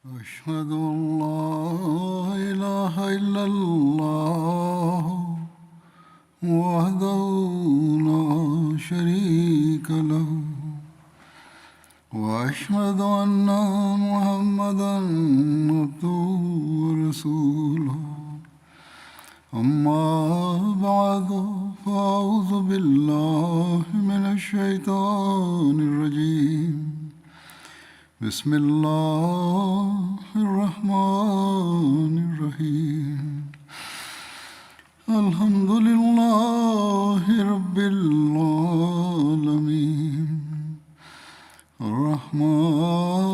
أشهد أن لا إله إلا الله وحده لا شريك له وأشهد أن محمدا عبده ورسوله أما بعد فأعوذ بالله من الشيطان الرجيم بسم الله الرحمن الرحيم الحمد لله رب العالمين الرحمن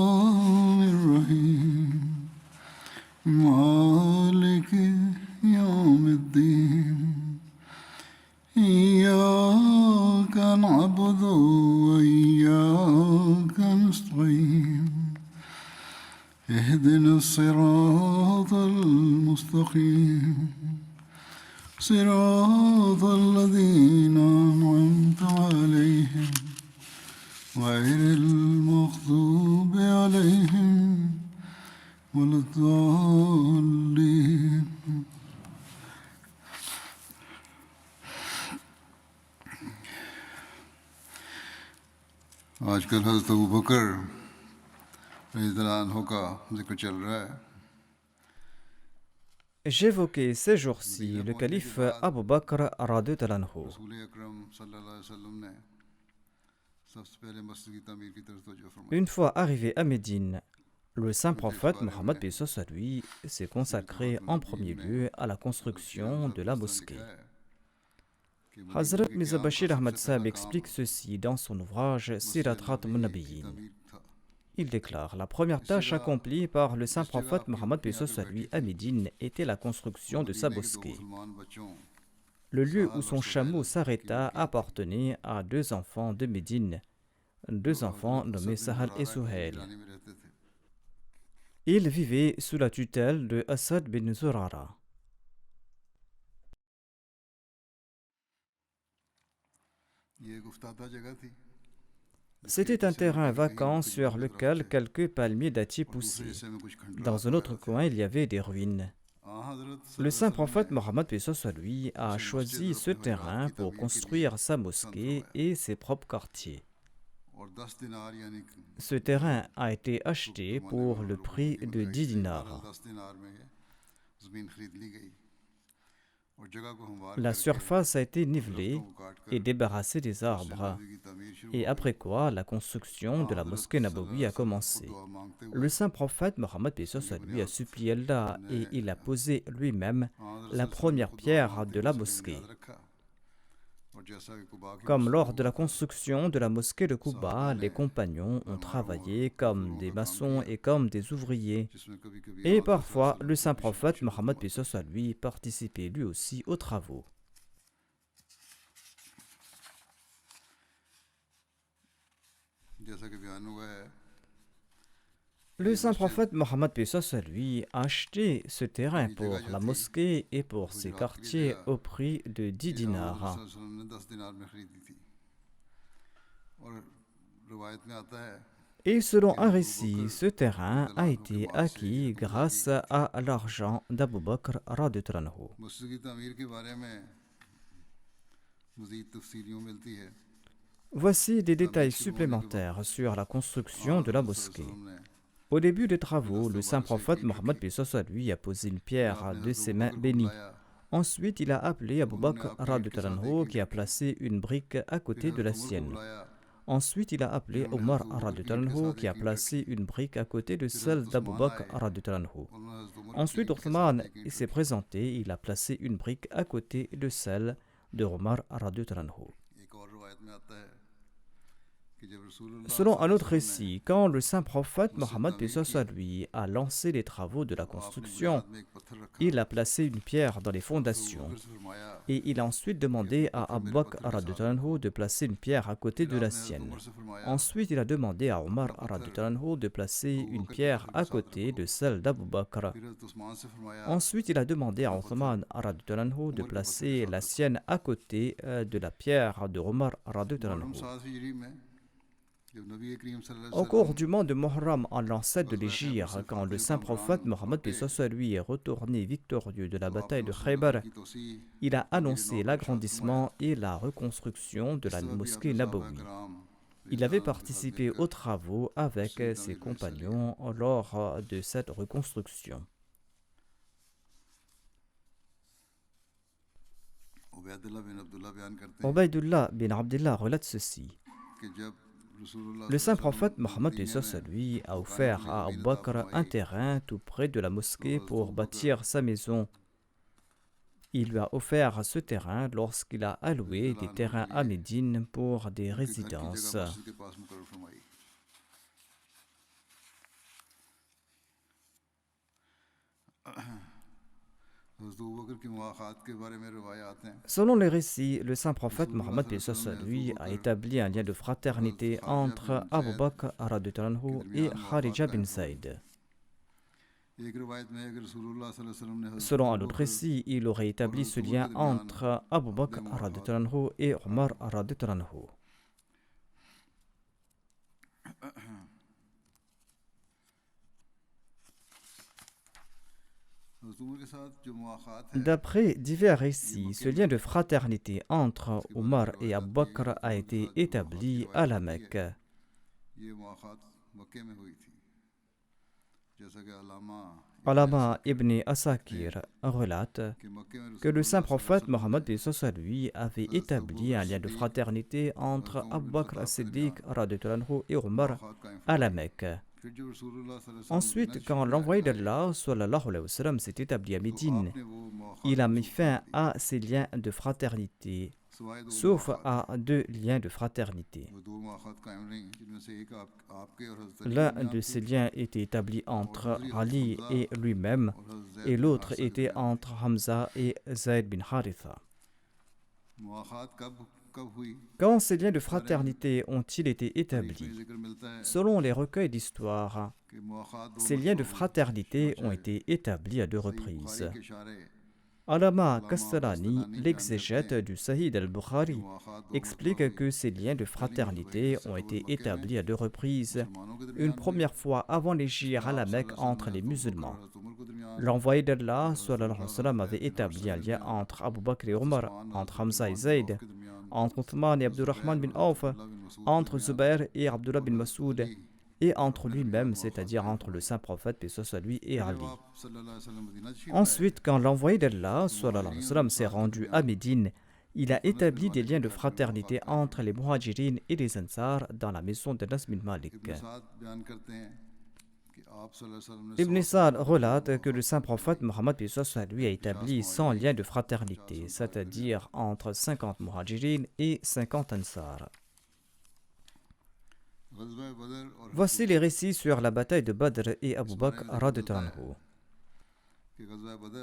الرحيم مالك يوم الدين إياك نعبد وإياك نستعين اهدنا الصراط المستقيم صراط الذين أنعمت عليهم غير المغضوب عليهم ولا الضالين आजकल हज़रत अबू बकर रज़ियल्लाहु अन्हु का जिक्र चल रहा है। J'évoquais ces jours-ci le calife Abu Bakr radhiyallahu anhu. रसूल अकरम सल्लल्लाहु अलैहि वसल्लम ने सबसे पहले मस्जिद की तामीर की तरफ तवज्जो फरमाई। Une fois arrivé à Médine, le saint prophète Mohammed paix soit sur lui s'est consacré en premier lieu à la construction de la mosquée. Hazrat Mirza Bashir Ahmad Sahib explique ceci dans son ouvrage Sirat Khatamun Nabiyyin. Il déclare: la première tâche accomplie par le saint prophète Mohammed paix soit sur lui à Médine était la construction de sa mosquée. Le lieu où son chameau s'arrêta appartenait à deux enfants de Médine, deux enfants nommés Sahal et Souhail. Ils vivaient sous la tutelle de Asad bin Zurara. C'était un terrain vacant sur lequel quelques palmiers dattiers poussaient. Dans un autre coin, il y avait des ruines. Le saint prophète Mohammed paix soit lui a choisi ce terrain pour construire sa mosquée et ses propres quartiers. Ce terrain a été acheté pour le prix de 10 dinars. La surface a été nivelée et débarrassée des arbres, et après quoi la construction de la mosquée Nabawi a commencé. Le saint prophète Mohammed paix soit lui a supplié Allah et il a posé lui-même la première pierre de la mosquée. Comme lors de la construction de la mosquée de Quba, les compagnons ont travaillé comme des maçons et comme des ouvriers. Et parfois, le saint prophète Mohammed paix soit lui participait lui aussi aux travaux. Le saint prophète Mohammed paix soit lui a acheté ce terrain pour la mosquée et pour ses quartiers au prix de 10 dinars. Et selon un récit, ce terrain a été acquis grâce à l'argent d'Abu Bakr radhiyallahu anhu. Voici des détails supplémentaires sur la construction de la mosquée. Au début des travaux, le saint prophète Mohammed paix soit lui a posé une pierre de ses mains bénies. Ensuite, il a appelé Abu Bakr radhiyallahu anhu qui a placé une brique à côté de la sienne. Ensuite, il a appelé Omar radhiyallahu anhu qui a placé une brique à côté de celle d'Abu Bakr radhiyallahu anhu. Ensuite, Othman s'est présenté, il a placé une brique à côté de celle de Omar radhiyallahu anhu. Selon un autre récit, quand le saint prophète Mohammed paix soit lui a lancé les travaux de la construction, il a placé une pierre dans les fondations et il a ensuite demandé à Abu Bakr radhiyallahu anhu de placer une pierre à côté de la sienne. Ensuite, il a demandé à Omar radhiyallahu anhu de placer une pierre à côté de celle d'Abu Bakr. Ensuite, il a demandé à Othman radhiyallahu anhu de placer la sienne à côté de la pierre de Omar radhiyallahu anhu. Au cours du mois de Muharram, en l'an 7 de l'Hégire, quand le saint prophète Mohammed lui est retourné victorieux de la bataille de Khaybar, il a annoncé l'agrandissement et la reconstruction de la mosquée Nabawi. Il avait participé aux travaux avec ses compagnons lors de cette reconstruction. Ubaydullah bin Abdullah relate ceci. Le saint prophète Mohammed lui a offert à Abu Bakr un terrain tout près de la mosquée pour bâtir sa maison. Il lui a offert ce terrain lorsqu'il a alloué des terrains à Médine pour des résidences. Selon les récits, le saint prophète Mohammed lui a établi un lien de fraternité entre Abu Bakr et Kharija bin Zayd. Selon un autre récit, il aurait établi ce lien entre Abu Bakr et Omar. D'après divers récits, ce lien de fraternité entre Omar et Abu Bakr a été établi à la Mecque. Alama ibn Asakir relate que le saint prophète Mohammed lui avait établi un lien de fraternité entre Abu Bakr as-Siddiq et Omar à la Mecque. Ensuite, quand l'envoyé d'Allah s'est établi à Médine, il a mis fin à ces liens de fraternité, sauf à deux liens de fraternité. L'un de ces liens était établi entre Ali et lui-même, et l'autre était entre Hamza et Zayd bin Haritha. Quand ces liens de fraternité ont-ils été établis? Selon les recueils d'histoire, ces liens de fraternité ont été établis à deux reprises. Alama Kastalani, l'exégète du Sahih al-Bukhari, explique que ces liens de fraternité ont été établis à deux reprises. Une première fois avant l'hégire à la Mecque entre les musulmans. L'envoyé d'Allah avait établi un lien entre Abu Bakr et Omar, entre Hamza et Zayd, entre Uthman et Abdurrahman bin Auf, entre Zubair et Abdullah bin Masoud, et entre lui-même, c'est-à-dire entre le saint prophète, paix soit lui, et Ali. Ensuite, quand l'envoyé d'Allah s'est rendu à Médine, il a établi des liens de fraternité entre les Muhajirines et les Ansar dans la maison d'Anas bin Malik. Ibn Sa'd relate que le saint prophète Mohammed lui a établi 100 liens de fraternité, c'est-à-dire entre 50 Muhajirines et 50 Ansar. Voici les récits sur la bataille de Badr et Abu Bakr radhiyallahu anhu.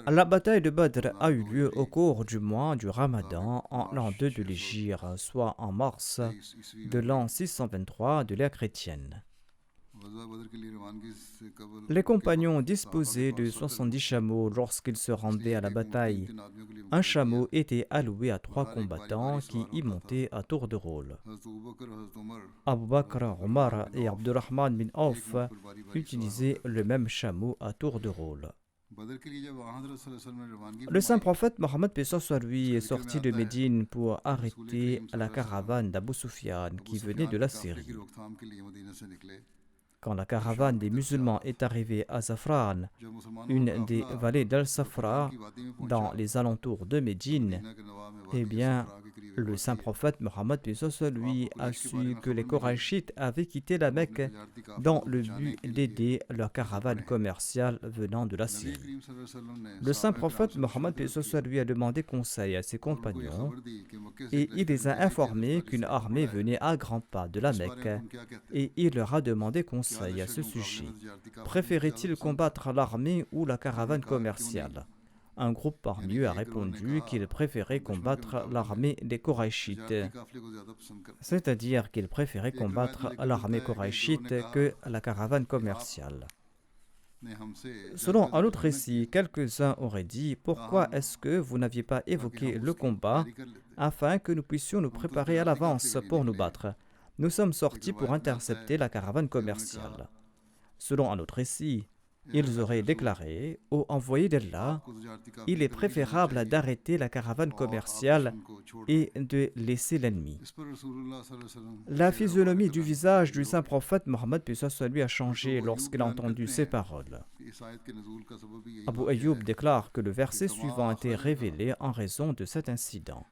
La bataille de Badr a eu lieu au cours du mois du Ramadan en l'an 2 de l'Hégire, soit en mars de l'an 623 de l'ère chrétienne. Les compagnons disposaient de 70 chameaux lorsqu'ils se rendaient à la bataille. Un chameau était alloué à 3 combattants qui y montaient à tour de rôle. Abu Bakr, Omar et Abdurrahman bin Auf utilisaient le même chameau à tour de rôle. Le saint prophète Mohammed lui est sorti de Médine pour arrêter la caravane d'Abu Sufyan qui venait de la Syrie. Quand la caravane des musulmans est arrivée à Zafran, une des vallées d'Al-Safra, dans les alentours de Médine, eh bien, le saint prophète Mohammed lui a su que les Korachites avaient quitté la Mecque dans le but d'aider leur caravane commerciale venant de la Syrie. Le saint prophète Mohammed lui a demandé conseil à ses compagnons et il les a informés qu'une armée venait à grands pas de la Mecque et il leur a demandé conseil à ce sujet. Préférait-il combattre l'armée ou la caravane commerciale? Un groupe parmi eux a répondu qu'il préférait combattre l'armée des Korachites, c'est-à-dire qu'il préférait combattre l'armée Korachiite que la caravane commerciale. Selon un autre récit, quelques-uns auraient dit « Pourquoi est-ce que vous n'aviez pas évoqué le combat afin que nous puissions nous préparer à l'avance pour nous battre ?» nous sommes sortis pour intercepter la caravane commerciale. Selon un autre récit, ils auraient déclaré au envoyé d'Allah, il est préférable d'arrêter la caravane commerciale et de laisser l'ennemi. La physionomie du visage du saint prophète Mohammed lui a changé lorsqu'il a entendu ces paroles. Abu Ayyub déclare que le verset suivant a été révélé en raison de cet incident.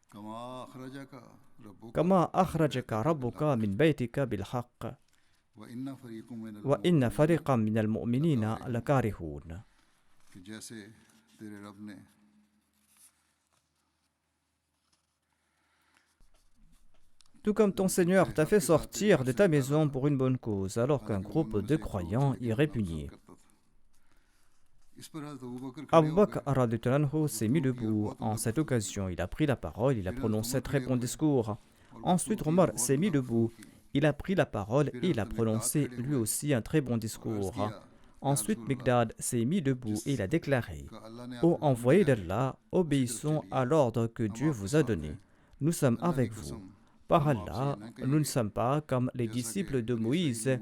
Kama akhrajaka rabbuka min baytika bil haqq wa inna fariqan min al mu'minina lakarihun. Tout comme ton Seigneur t'a fait sortir de ta maison pour une bonne cause, alors qu'un groupe de croyants y répugnait. Abu Bakr s'est mis debout. En cette occasion, il a pris la parole, il a prononcé un très bon discours. Ensuite, Omar s'est mis debout. Il a pris la parole et il a prononcé lui aussi un très bon discours. Ensuite, Miqdad s'est mis debout et il a déclaré: Ô envoyé d'Allah, obéissons à l'ordre que Dieu vous a donné. Nous sommes avec vous. Par Allah, nous ne sommes pas comme les disciples de Moïse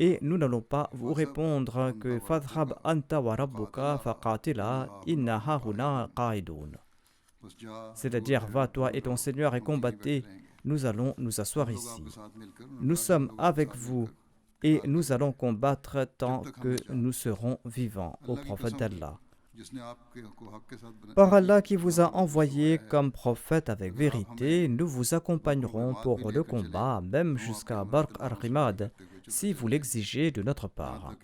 et nous n'allons pas vous répondre que Fadhhab anta wa rabbuka faqatila inna hahuna qa'idun. C'est-à-dire, va toi et ton Seigneur et combattez, nous allons nous asseoir ici. Nous sommes avec vous et nous allons combattre tant que nous serons vivants, ô prophète d'Allah. Par Allah qui vous a envoyé comme prophète avec vérité, nous vous accompagnerons pour le combat, même jusqu'à Barq al-Rimad, si vous l'exigez de notre part.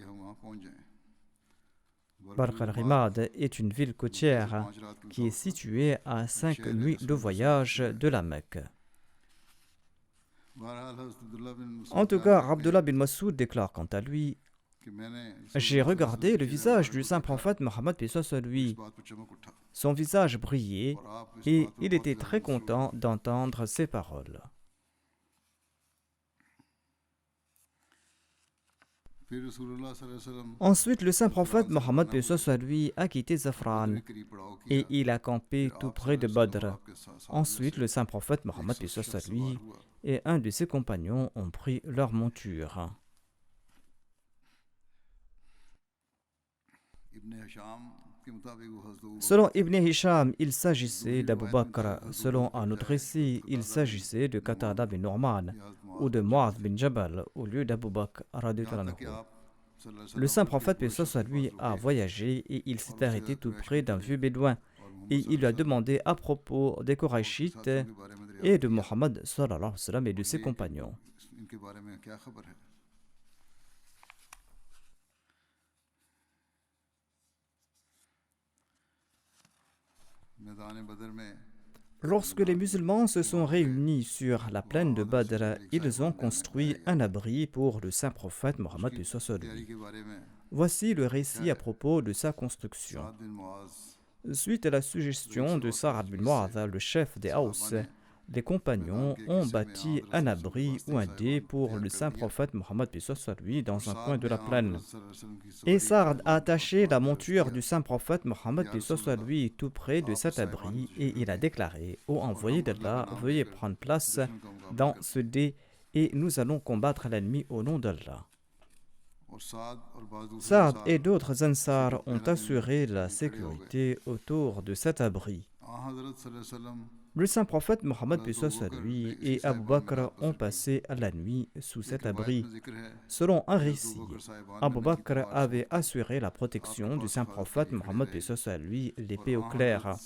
Barq al-Rimad est une ville côtière qui est située à 5 nuits de voyage de la Mecque. En tout cas, Abdullah bin Mas'ud déclare quant à lui: j'ai regardé le visage du saint prophète Mohammed lui. Son visage brillait et il était très content d'entendre ces paroles. Ensuite, le saint prophète Mohammed lui a quitté Zafran et il a campé tout près de Badr. Ensuite, le saint prophète Mohammed lui et un de ses compagnons ont pris leur monture. Selon Ibn Hisham, il s'agissait d'Abu Bakr. Selon un autre récit, il s'agissait de Qatada bin Nu'man ou de Mu'adh bin Jabal au lieu d'Abu Bakr. Le saint prophète lui a voyagé et il s'est arrêté tout près d'un vieux bédouin et il lui a demandé à propos des Qurayshites et de Mohammed et de ses compagnons. Lorsque les musulmans se sont réunis sur la plaine de Badr, ils ont construit un abri pour le saint prophète Mohammed. Voici le récit à propos de sa construction. Suite à la suggestion de Sa'ad bin Mu'adh, le chef des Haus, les compagnons ont bâti un abri ou un dé pour le saint prophète Mohammed dans un coin de la plaine. Et Sa'ad a attaché la monture du saint prophète Mohammed tout près de cet abri et il a déclaré: Ô envoyé d'Allah, veuillez prendre place dans ce dé et nous allons combattre l'ennemi au nom d'Allah. Sa'ad et d'autres Ansar ont assuré la sécurité autour de cet abri. Le saint prophète Mohammed et Abu Bakr ont passé la nuit sous cet abri. Selon un récit, Abu Bakr avait assuré la protection du saint prophète Mohammed l'épée au clair,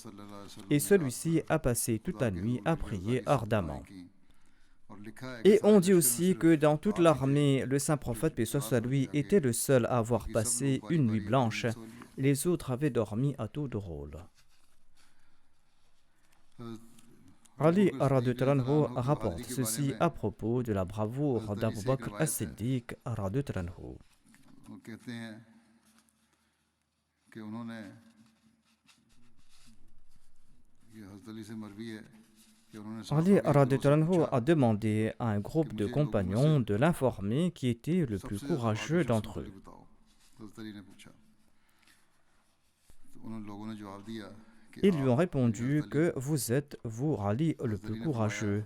et celui-ci a passé toute la nuit à prier ardemment. Et on dit aussi que dans toute l'armée, le saint prophète était le seul à avoir passé une nuit blanche. Les autres avaient dormi à tour de rôle. Ali rapporte ceci à propos de la bravoure d'Abu Bakr as-Siddiq. Ali a demandé à un groupe de compagnons de l'informer qui était le plus courageux d'entre eux. Ils lui ont répondu que vous êtes, vous, Ali, le plus courageux.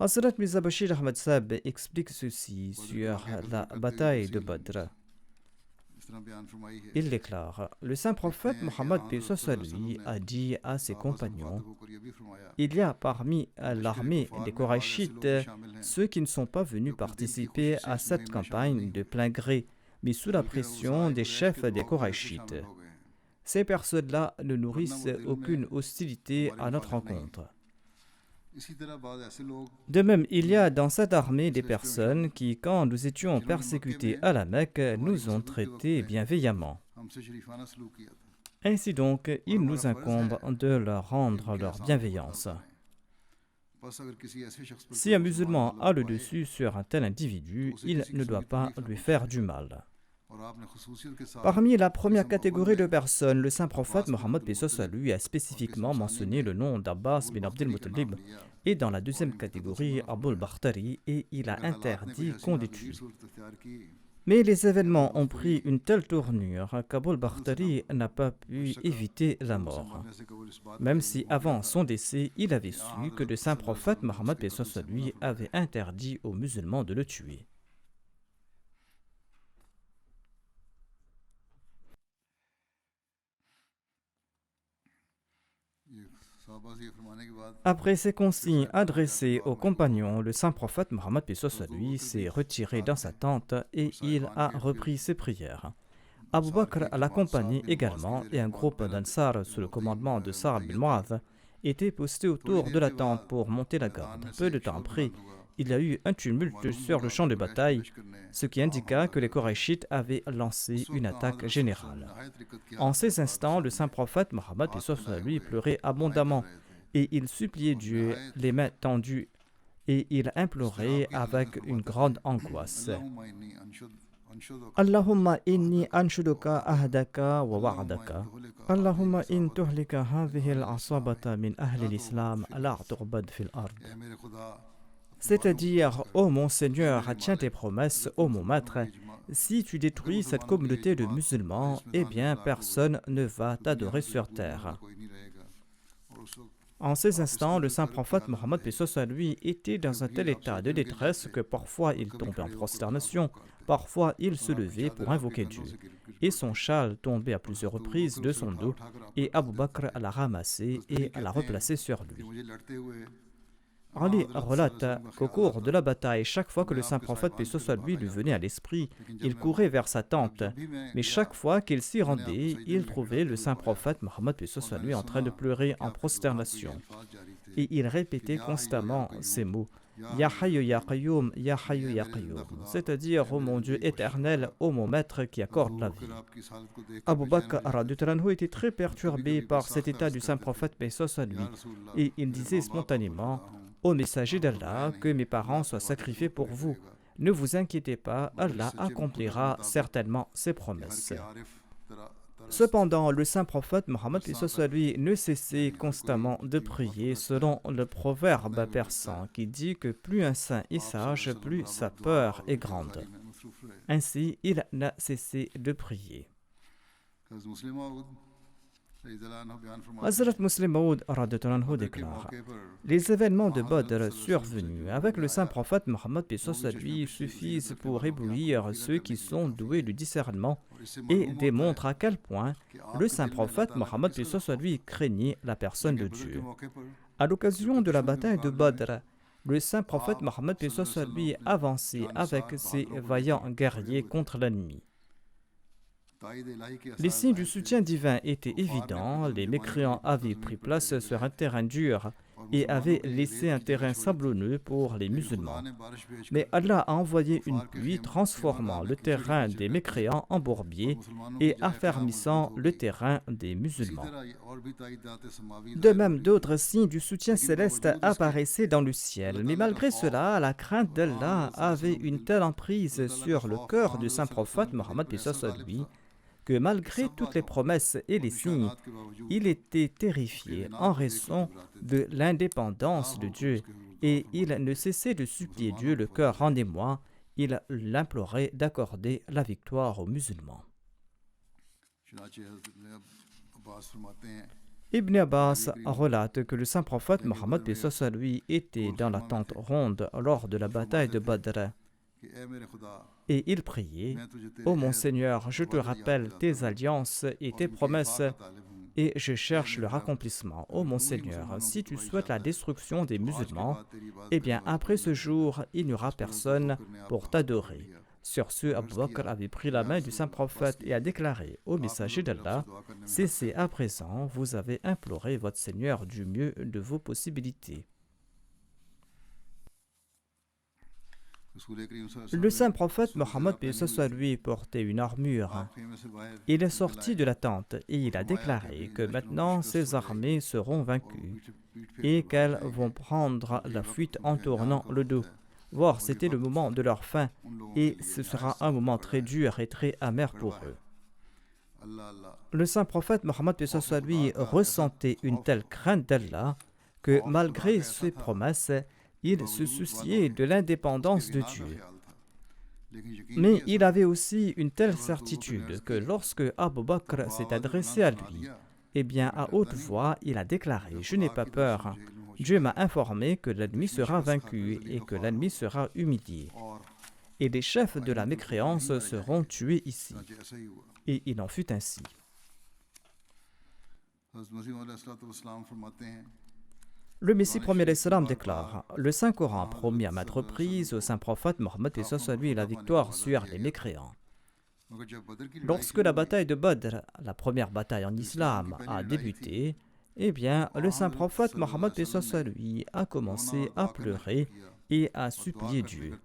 Hazrat Mirza Bashir Ahmad Sahib explique ceci sur la bataille de Badr. Il déclare: Le saint prophète Mohammed paix soit sur lui a dit à ses compagnons: il y a parmi l'armée des Korachites ceux qui ne sont pas venus participer à cette campagne de plein gré, mais sous la pression des chefs des Korachites. Ces personnes-là ne nourrissent aucune hostilité à notre encontre. De même, il y a dans cette armée des personnes qui, quand nous étions persécutés à la Mecque, nous ont traités bienveillamment. Ainsi donc, il nous incombe de leur rendre leur bienveillance. Si un musulman a le dessus sur un tel individu, il ne doit pas lui faire du mal. Parmi la première catégorie de personnes, le saint prophète Mohammed paix soit sur lui a spécifiquement mentionné le nom d'Abbas bin Abdel Muttalib, et dans la deuxième catégorie, Abul Bakhtari, et il a interdit qu'on les tue. Mais les événements ont pris une telle tournure qu'Abul Bakhtari n'a pas pu éviter la mort. Même si avant son décès, il avait su que le saint prophète Mohammed paix soit sur lui avait interdit aux musulmans de le tuer. Après ces consignes adressées aux compagnons, le saint prophète Mohammed paix soit sur lui s'est retiré dans sa tente et il a repris ses prières. Abu Bakr l'accompagnait également et un groupe d'Ansar sous le commandement de Sa'd bin Mu'adh était posté autour de la tente pour monter la garde. Peu de temps après, il y a eu un tumulte sur le champ de bataille, ce qui indiqua que les Korachites avaient lancé une attaque générale. En ces instants, le saint prophète Mohammed paix soit sur lui pleurait abondamment et il suppliait Dieu, les mains tendues, et il implorait avec une grande angoisse. Allahumma inni anshuduka ahdaka wa wa'adaka. Allahumma in tuhlika hadhihi al-asabata min ahli al-islam la tu'bad fil ard. C'est-à-dire, ô mon Seigneur, tiens tes promesses, ô mon maître, si tu détruis cette communauté de musulmans, eh bien personne ne va t'adorer sur terre. En ces instants, le saint prophète Mohammed paix soit sur lui était dans un tel état de détresse que parfois il tombait en prosternation, parfois il se levait pour invoquer Dieu. Et son châle tombait à plusieurs reprises de son dos, et Abu Bakr l'a ramassé et l'a replacé sur lui. Ali relate qu'au cours de la bataille, chaque fois que le saint prophète paix soit sur lui venait à l'esprit, il courait vers sa tente. Mais chaque fois qu'il s'y rendait, il trouvait le saint prophète Mohammed paix soit sur lui en train de pleurer en prosternation. Et il répétait constamment ces mots: Ya Hayyu Ya Qayyum, Ya Hayyu Ya Qayyum, c'est-à-dire, ô mon Dieu éternel, ô mon maître qui accorde la vie. Abu Bakr était très perturbé par cet état du saint prophète paix soit sur lui, et il disait spontanément: ô messager d'Allah, que mes parents soient sacrifiés pour vous. Ne vous inquiétez pas, Allah accomplira certainement ses promesses. Cependant, le saint prophète Mohammed paix soit sur lui ne cessait constamment de prier selon le proverbe persan qui dit que plus un saint est sage, plus sa peur est grande. Ainsi, il n'a cessé de prier. Hazrat Muslim Maud déclare: les événements de Badr survenus avec le saint prophète Mohammed paix soit sur lui suffisent pour éblouir ceux qui sont doués du discernement et démontrent à quel point le saint prophète Mohammed paix soit sur lui craignait la personne de Dieu. À l'occasion de la bataille de Badr, le saint prophète Mohammed paix soit sur lui avançait avec ses vaillants guerriers contre l'ennemi. Les signes du soutien divin étaient évidents, les mécréants avaient pris place sur un terrain dur et avaient laissé un terrain sablonneux pour les musulmans. Mais Allah a envoyé une pluie transformant le terrain des mécréants en bourbier et affermissant le terrain des musulmans. De même, d'autres signes du soutien céleste apparaissaient dans le ciel, mais malgré cela, la crainte d'Allah avait une telle emprise sur le cœur du saint prophète Mohammed paix soit sur lui que malgré toutes les promesses et les signes, il était terrifié en raison de l'indépendance de Dieu et il ne cessait de supplier Dieu le cœur en émoi. Il l'implorait d'accorder la victoire aux musulmans. Ibn Abbas relate que le saint prophète Mohammed paix soit sur lui était dans la tente ronde lors de la bataille de Badr. Et il priait: Ô mon Seigneur, je te rappelle tes alliances et tes promesses, et je cherche leur accomplissement. Ô mon Seigneur, si tu souhaites la destruction des musulmans, eh bien après ce jour, il n'y aura personne pour t'adorer. Sur ce, Abu Bakr avait pris la main du saint prophète et a déclaré: Ô messager d'Allah, cessez à présent, vous avez imploré votre Seigneur du mieux de vos possibilités. Le saint prophète Mohammed lui portait une armure. Il est sorti de la tente et il a déclaré que maintenant ses armées seront vaincues et qu'elles vont prendre la fuite en tournant le dos. Voire c'était le moment de leur fin et ce sera un moment très dur et très amer pour eux. Le saint prophète Mohammed lui ressentait une telle crainte d'Allah que malgré ses promesses, il se souciait de l'indépendance de Dieu. Mais il avait aussi une telle certitude que lorsque Abu Bakr s'est adressé à lui, eh bien à haute voix, il a déclaré: Je n'ai pas peur. Dieu m'a informé que l'ennemi sera vaincu et que l'ennemi sera humilié. Et les chefs de la mécréance seront tués ici. Et il en fut ainsi. Le Messie premier l'Islam déclare: Le Saint-Coran promet à maintes reprises au Saint-Prophète Mohammed lui la victoire sur les mécréants. Lorsque la bataille de Badr, la première bataille en islam, a débuté, eh bien, le Saint-Prophète Mohammed lui a commencé à pleurer et à supplier Dieu.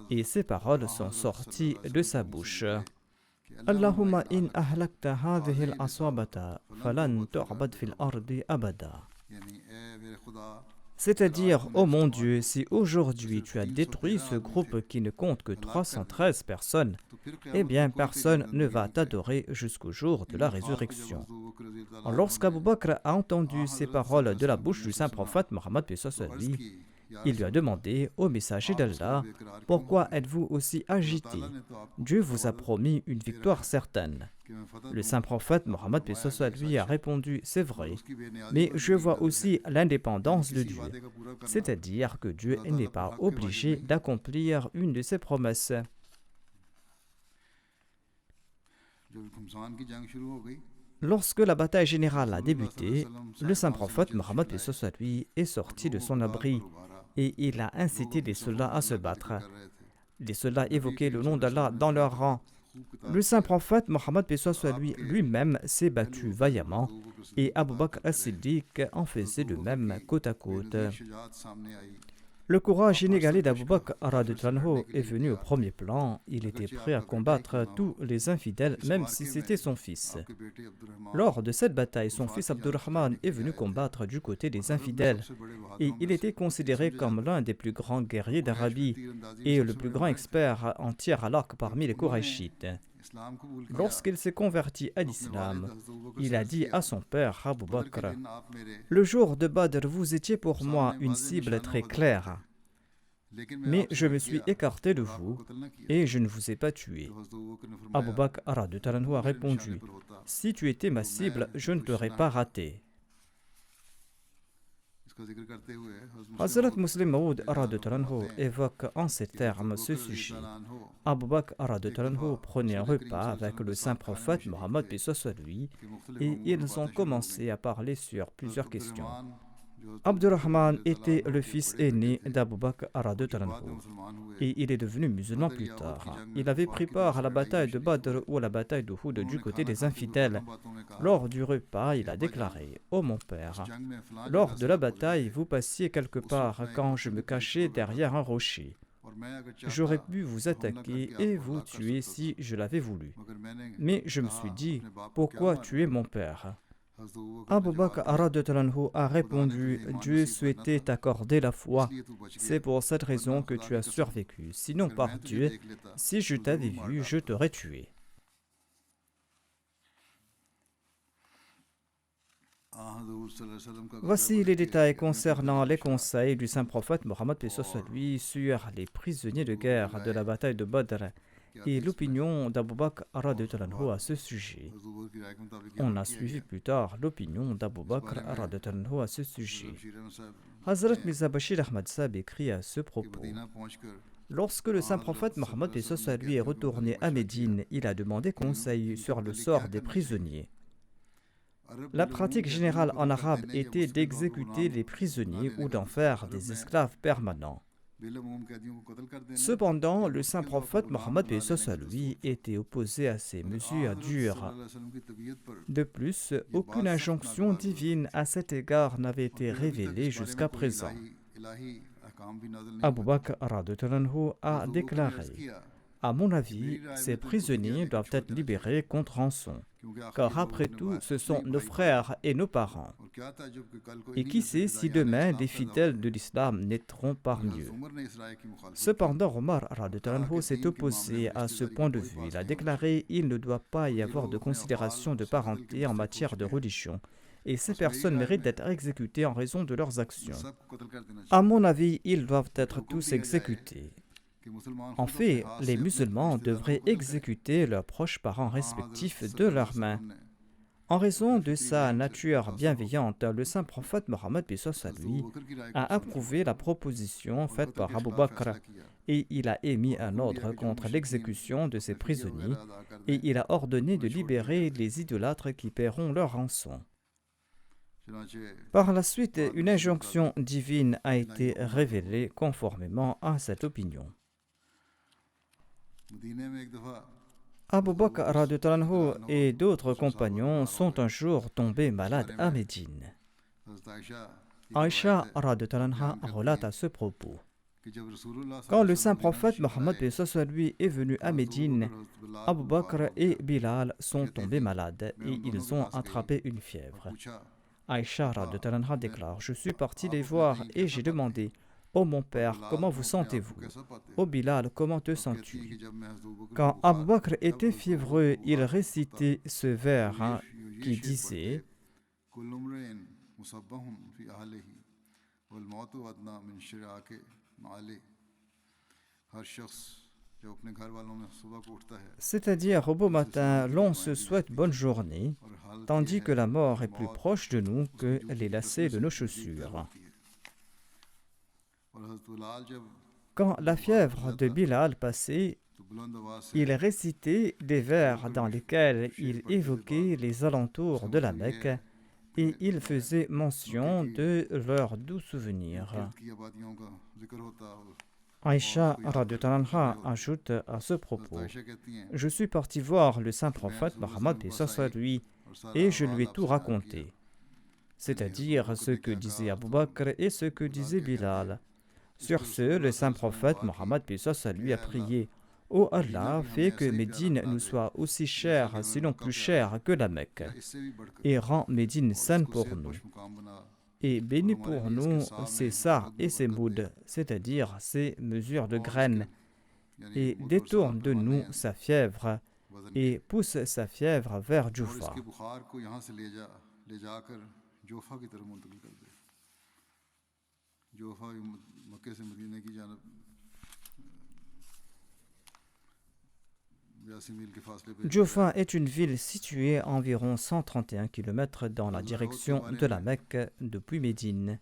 Et ces paroles sont sorties de sa bouche: Allahumma in ahlakta hadhihi al-asabata falan tu'bad fil ardi abada. C'est-à-dire, ô mon Dieu, si aujourd'hui tu as détruit ce groupe qui ne compte que 313 personnes, eh bien personne ne va t'adorer jusqu'au jour de la résurrection. Lorsqu'Abu Bakr a entendu ces paroles de la bouche du saint prophète Mohammed, il lui a demandé: Ô messager d'Allah, pourquoi êtes-vous aussi agité? Dieu vous a promis une victoire certaine. Le saint prophète Mohammed lui a répondu: C'est vrai, mais je vois aussi l'indépendance de Dieu, c'est-à-dire que Dieu n'est pas obligé d'accomplir une de ses promesses. Lorsque la bataille générale a débuté, le saint prophète Mohammed est sorti de son abri et il a incité les soldats à se battre. Les soldats évoquaient le nom d'Allah dans leur rang. Le saint prophète Mohammed lui-même s'est battu vaillamment et Abu Bakr as-Siddiq en faisait de même côte à côte. Le courage inégalé d'Abu Bakr est venu au premier plan. Il était prêt à combattre tous les infidèles, même si c'était son fils. Lors de cette bataille, son fils Abdurrahman est venu combattre du côté des infidèles. Et il était considéré comme l'un des plus grands guerriers d'Arabie et le plus grand expert en tir à l'arc parmi les Korachites. Lorsqu'il s'est converti à l'islam, il a dit à son père Abu Bakr: Le jour de Badr, vous étiez pour moi une cible très claire. Mais je me suis écarté de vous et je ne vous ai pas tué. Abu Bakr a répondu: Si tu étais ma cible, je ne t'aurais pas raté. Hazrat Muslim Maud évoque en ces termes ce sujet. Abu Bakr prenait un repas avec le saint prophète Mohammed lui et ils ont commencé à parler sur plusieurs questions. Abdurrahman était le fils aîné d'Abu Bakr et il est devenu musulman plus tard. Il avait pris part à la bataille de Badr ou à la bataille d'Uhud du côté des infidèles. Lors du repas, il a déclaré: Ô mon père, lors de la bataille, vous passiez quelque part quand je me cachais derrière un rocher. J'aurais pu vous attaquer et vous tuer si je l'avais voulu. Mais je me suis dit: pourquoi tuer mon père? Abu Bakr a répondu: Dieu souhaitait t'accorder la foi. C'est pour cette raison que tu as survécu. Sinon, par Dieu, si je t'avais vu, je t'aurais tué. Voici les détails concernant les conseils du saint prophète Mohammed lui sur les prisonniers de guerre de la bataille de Badr et l'opinion d'Abu Bakr à ce sujet. On a suivi plus tard l'opinion d'Abu Bakr à ce sujet. Hazrat Mirza Bashir Ahmad Sahib écrit à ce propos: Lorsque le saint prophète Mohammed paix soit sur lui est retourné à Médine, il a demandé conseil sur le sort des prisonniers. La pratique générale en arabe était d'exécuter les prisonniers ou d'en faire des esclaves permanents. Cependant, le saint prophète Mohammed paix soit sur lui était opposé à ces mesures dures. De plus, aucune injonction divine à cet égard n'avait été révélée jusqu'à présent. Abu Bakr radhiyallahu anhu a déclaré: à mon avis, ces prisonniers doivent être libérés contre rançon, car après tout, ce sont nos frères et nos parents. Et qui sait si demain des fidèles de l'islam naîtront parmi eux. Cependant, Omar radhiyallahu anhu s'est opposé à ce point de vue. Il a déclaré: il ne doit pas y avoir de considération de parenté en matière de religion, et ces personnes méritent d'être exécutées en raison de leurs actions. À mon avis, ils doivent être tous exécutés. En fait, les musulmans devraient exécuter leurs proches parents respectifs de leurs mains. En raison de sa nature bienveillante, le saint prophète Mohammed paix soit sur lui a approuvé la proposition faite par Abu Bakr et il a émis un ordre contre l'exécution de ces prisonniers et il a ordonné de libérer les idolâtres qui paieront leur rançon. Par la suite, une injonction divine a été révélée conformément à cette opinion. Abu Bakr radhiyallahu anhu et d'autres compagnons sont un jour tombés malades à Médine. Aïcha radhiyallahu anha relate à ce propos: quand le saint prophète Mohammed paix soit sur lui est venu à Médine, Abu Bakr et Bilal sont tombés malades et ils ont attrapé une fièvre. Aïcha radhiyallahu anha déclare: je suis parti les voir et j'ai demandé: ô mon père, comment vous sentez-vous? Ô Bilal, comment te sens-tu? Quand Abu Bakr était fiévreux, il récitait ce vers qui disait: c'est-à-dire au beau matin, l'on se souhaite bonne journée, tandis que la mort est plus proche de nous que les lacets de nos chaussures. Quand la fièvre de Bilal passait, il récitait des vers dans lesquels il évoquait les alentours de la Mecque et il faisait mention de leurs doux souvenirs. Aïcha radhiyallahu anha ajoute à ce propos: je suis parti voir le saint prophète Mohammed paix soit sur lui et je lui ai tout raconté, c'est-à-dire ce que disait Abu Bakr et ce que disait Bilal. Sur ce, le saint prophète Mohammed paix soit sur lui a prié: ô Allah, fais que Médine nous soit aussi chère, sinon plus chère que la Mecque, et rends Médine saine pour nous. Et bénis pour nous ses sards et ses mouds, c'est-à-dire ses mesures de graines, et détourne de nous sa fièvre, et pousse sa fièvre vers Jufa. Jufa est une ville située à environ 131 km dans la direction de la Mecque depuis Médine.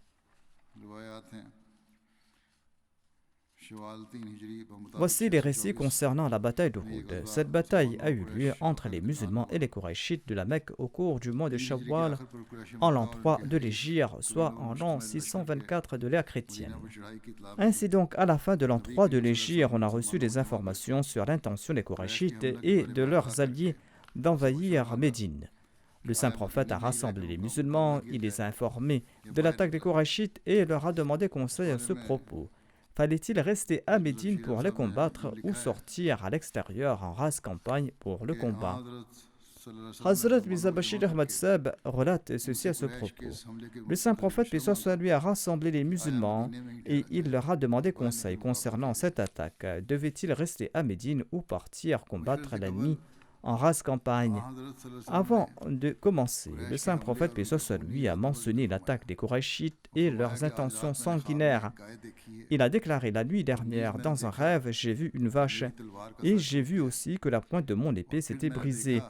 Voici les récits concernant la bataille d'Uhud. Cette bataille a eu lieu entre les musulmans et les Qurayshites de la Mecque au cours du mois de Shawwal, en l'an 3 de l'Hégire, soit en l'an 624 de l'ère chrétienne. Ainsi donc, à la fin de l'an 3 de l'Hégire, on a reçu des informations sur l'intention des Qurayshites et de leurs alliés d'envahir Médine. Le saint prophète a rassemblé les musulmans, il les a informés de l'attaque des Qurayshites et leur a demandé conseil à ce propos. Fallait-il rester à Médine pour les combattre ou sortir à l'extérieur en race campagne pour le combat? Hazrat Mirza Bashir Ahmad Sahib relate ceci à ce propos. Le saint prophète paix soit sur lui a rassemblé les musulmans et il leur a demandé conseil concernant cette attaque. Devait-il rester à Médine ou partir combattre l'ennemi en race campagne? Avant de commencer, le saint prophète paix soit sur lui a mentionné l'attaque des Qurayshites et leurs intentions sanguinaires. Il a déclaré: la nuit dernière, dans un rêve, j'ai vu une vache et j'ai vu aussi que la pointe de mon épée s'était brisée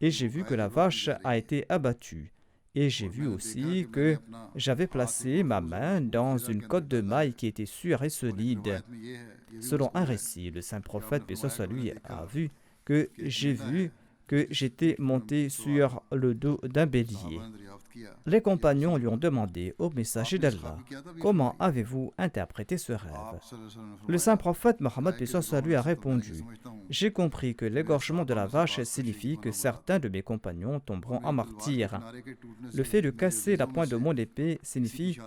et j'ai vu que la vache a été abattue Et j'ai vu aussi que j'avais placé ma main dans une cotte de maille qui était sûre et solide. Selon un récit, le saint prophète, paix soit sur lui, a vu que j'ai vu que j'étais monté sur le dos d'un bélier. Les compagnons lui ont demandé au messager d'Allah, comment avez-vous interprété ce rêve? Le saint prophète Mohammed paix soit sur lui a répondu, j'ai compris que l'égorgement de la vache signifie que certains de mes compagnons tomberont en martyr. Le fait de casser la pointe de mon épée signifie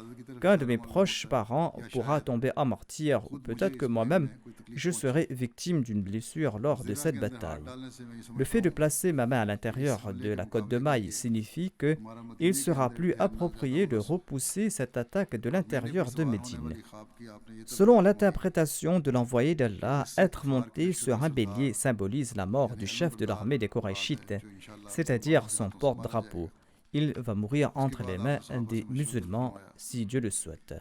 qu'un de mes proches parents pourra tomber en martyr, ou peut-être que moi-même je serai victime d'une blessure lors de cette bataille. Le fait de placer ma main à l'intérieur de la cotte de maille signifie que il sera plus approprié de repousser cette attaque de l'intérieur de Médine. Selon l'interprétation de l'envoyé d'Allah, être monté sur un bélier symbolise la mort du chef de l'armée des Korachites, c'est-à-dire son porte-drapeau. Il va mourir entre les mains des musulmans, si Dieu le souhaite.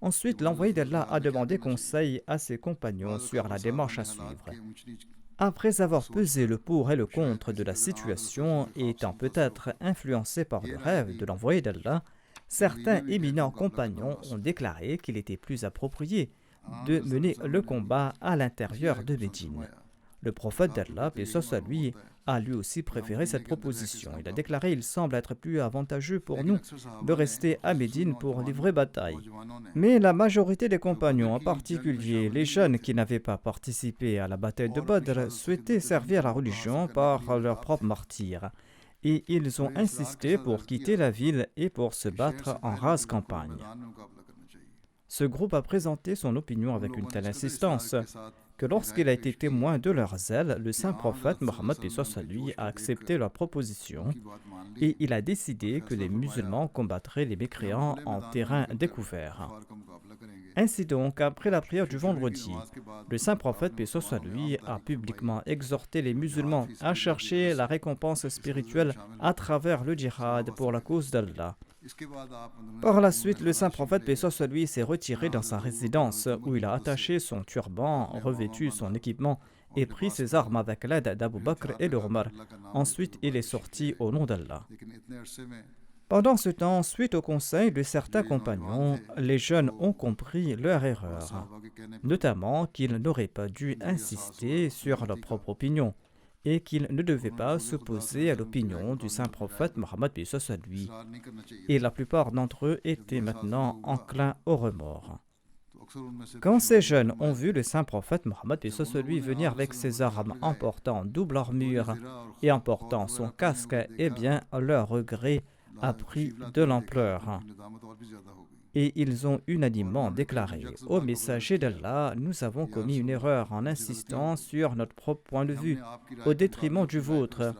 Ensuite, l'envoyé d'Allah a demandé conseil à ses compagnons sur la démarche à suivre. Après avoir pesé le pour et le contre de la situation et étant peut-être influencé par le rêve de l'envoyé d'Allah, certains éminents compagnons ont déclaré qu'il était plus approprié de mener le combat à l'intérieur de Médine. Le prophète d'Allah, paix soit sur lui, a lui aussi préféré cette proposition. Il a déclaré qu'il semble être plus avantageux pour nous de rester à Médine pour livrer bataille. Mais la majorité des compagnons, en particulier les jeunes qui n'avaient pas participé à la bataille de Badr, souhaitaient servir la religion par leur propre martyr. Et ils ont insisté pour quitter la ville et pour se battre en rase campagne. Ce groupe a présenté son opinion avec une telle insistance que lorsqu'il a été témoin de leur zèle, le saint prophète Mohammed paix soit sur lui a accepté leur proposition et il a décidé que les musulmans combattraient les mécréants en terrain découvert. Ainsi donc, après la prière du vendredi, le saint prophète paix soit sur lui a publiquement exhorté les musulmans à chercher la récompense spirituelle à travers le djihad pour la cause d'Allah. Par la suite, le saint prophète paix soit sur lui s'est retiré dans sa résidence où il a attaché son turban, revêtu son équipement et pris ses armes avec l'aide d'Abu Bakr et de Omar. Ensuite, il est sorti au nom d'Allah. Pendant ce temps, suite au conseil de certains compagnons, les jeunes ont compris leur erreur, notamment qu'ils n'auraient pas dû insister sur leur propre opinion et qu'ils ne devaient pas s'opposer à l'opinion du saint prophète Mohammed paix soit sur lui. Et la plupart d'entre eux étaient maintenant enclins au remords. Quand ces jeunes ont vu le saint prophète Mohammed paix soit sur lui venir avec ses armes en portant double armure et en portant son casque, eh bien leur regret a pris de l'ampleur. Et ils ont unanimement déclaré « Ô messager d'Allah, nous avons commis une erreur en insistant sur notre propre point de vue, au détriment du vôtre.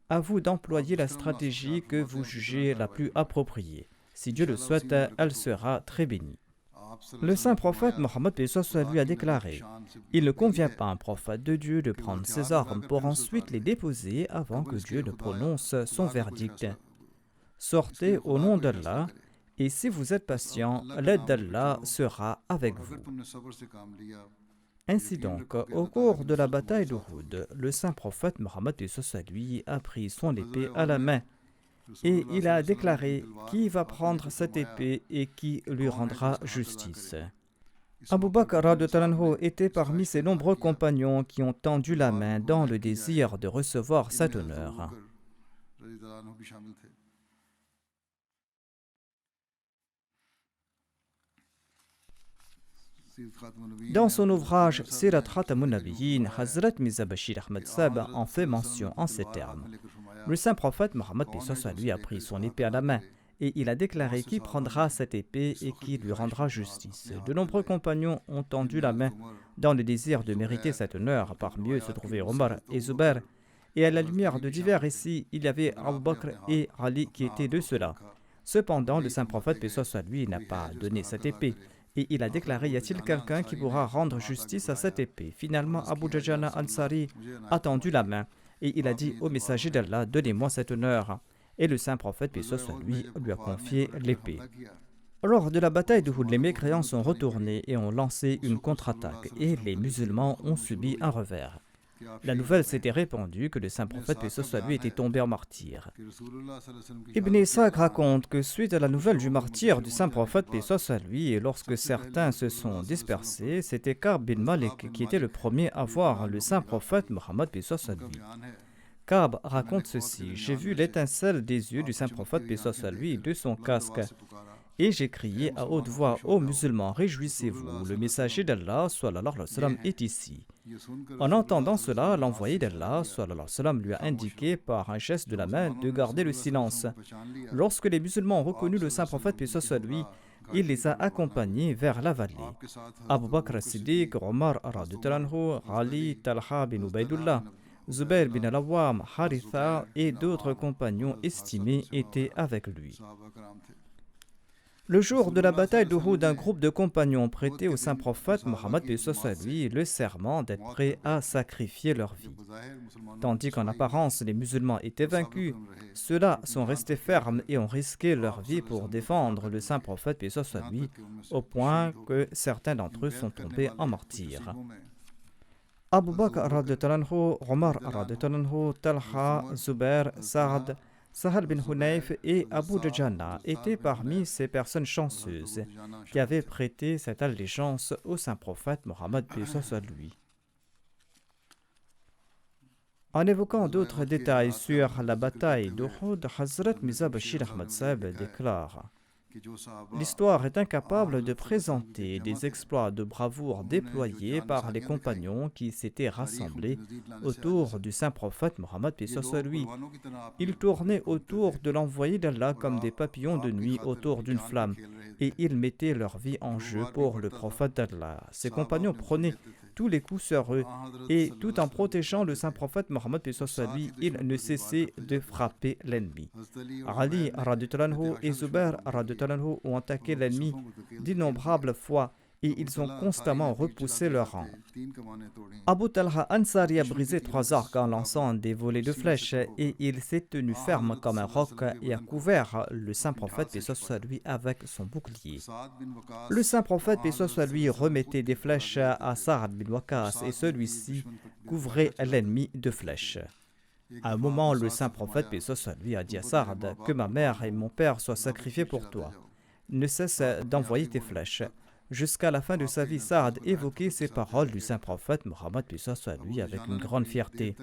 À vous d'employer la stratégie que vous jugez la plus appropriée. Si Dieu le souhaite, elle sera très bénie. » Le saint prophète Mohammed paix soit sur lui a déclaré « Il ne convient pas à un prophète de Dieu de prendre ses armes pour ensuite les déposer avant que Dieu ne prononce son verdict. Sortez au nom d'Allah. Et si vous êtes patient, l'aide d'Allah sera avec vous. » Ainsi donc, au cours de la bataille d'Uhud, le saint prophète Mohammed paix soit sur lui a pris son épée à la main et il a déclaré qui va prendre cette épée et qui lui rendra justice. Abu Bakr était parmi ses nombreux compagnons qui ont tendu la main dans le désir de recevoir cet honneur. Dans son ouvrage Sirat Khatamun Nabiyyin, Hazrat Mirza Bashir Ahmad Sahib en fait mention en ces termes. Le saint prophète Mohammed paix soit sur lui a pris son épée à la main et il a déclaré qui prendra cette épée et qui lui rendra justice. De nombreux compagnons ont tendu la main dans le désir de mériter cet honneur. Parmi eux se trouvaient Omar et Zubair. Et à la lumière de divers récits, il y avait Abu Bakr et Ali qui étaient de ceux-là. Cependant, le saint prophète paix soit sur lui n'a pas donné cette épée. Et il a déclaré, y a-t-il quelqu'un qui pourra rendre justice à cette épée? Finalement, Abu Djajana Ansari a tendu la main et il a dit au messager d'Allah, donnez-moi cet honneur. Et le saint prophète, paix soit sur lui a confié l'épée. Lors de la bataille d'Uhud, les mécréants sont retournés et ont lancé une contre-attaque et les musulmans ont subi un revers. la nouvelle s'était répandue que le saint prophète, paix soit sur lui, était tombé en martyr. Ibn Ishaq raconte que suite à la nouvelle du martyr du saint prophète, paix soit sur lui, et lorsque certains se sont dispersés, c'était Ka'b bin Malik qui était le premier à voir le saint prophète Mohammed, paix soit sur lui. Ka'b raconte ceci: j'ai vu l'étincelle des yeux du saint prophète, paix soit sur lui, de son casque. Et j'ai crié à haute voix: ô musulmans, réjouissez-vous, le messager d'Allah sallallahu alayhi wa sallam est ici. En entendant cela, l'envoyé d'Allah sallallahu alayhi wa sallam lui a indiqué par un geste de la main de garder le silence. Lorsque les musulmans ont reconnu le saint prophète, paix soit sur lui, il les a accompagnés vers la vallée. Abu Bakr as-Siddiq, Omar radhiyallahu anhu, Ali, Talha bin Ubaydullah, Zubair bin al-Awwam, Haritha et d'autres compagnons estimés étaient avec lui. Le jour de la bataille d'Uhud, un groupe de compagnons prêtait au saint prophète Mohammed paix soit sur lui le serment d'être prêts à sacrifier leur vie. Tandis qu'en apparence les musulmans étaient vaincus, ceux-là sont restés fermes et ont risqué leur vie pour défendre le saint prophète paix soit sur lui, au point que certains d'entre eux sont tombés en martyrs. Abu Bakr radhiyallahu anhu, Omar radhiyallahu anhu, Talha, Zubair, Saad, Sahal bin Hunayf et Abu Dujana étaient parmi ces personnes chanceuses qui avaient prêté cette allégeance au saint prophète Mohammed paix soit sur lui. En évoquant d'autres détails sur la bataille d'Uhud, Hazrat Mirza Bashir Ahmad Sahib déclare: l'histoire est incapable de présenter des exploits de bravoure déployés par les compagnons qui s'étaient rassemblés autour du saint prophète Mohammed paix soit sur lui. Ils tournaient autour de l'envoyé d'Allah comme des papillons de nuit autour d'une flamme, et ils mettaient leur vie en jeu pour le prophète d'Allah. Ces compagnons prenaient tous les coups sur eux, et tout en protégeant le saint prophète Mohammed paix soit sur lui, ils ne cessaient de frapper l'ennemi. Ali radhiyallahu anhu et Zubair radhiyallahu anhu ont attaqué l'ennemi d'innombrables fois et ils ont constamment repoussé leur rang. Abu Talha Ansari a brisé 3 arcs en lançant des volées de flèches et il s'est tenu ferme comme un roc et a couvert le saint prophète paix soit sur lui avec son bouclier. Le saint prophète paix soit sur lui remettait des flèches à Sa'ad bin Waqqas et celui-ci couvrait l'ennemi de flèches. À un moment, le saint prophète paix soit sur lui a dit à Sa'ad: que ma mère et mon père soient sacrifiés pour toi. Ne cesse d'envoyer tes flèches. Jusqu'à la fin de sa vie, Saad évoquait ces paroles du saint prophète Mohammed paix soit sur lui avec une grande fierté.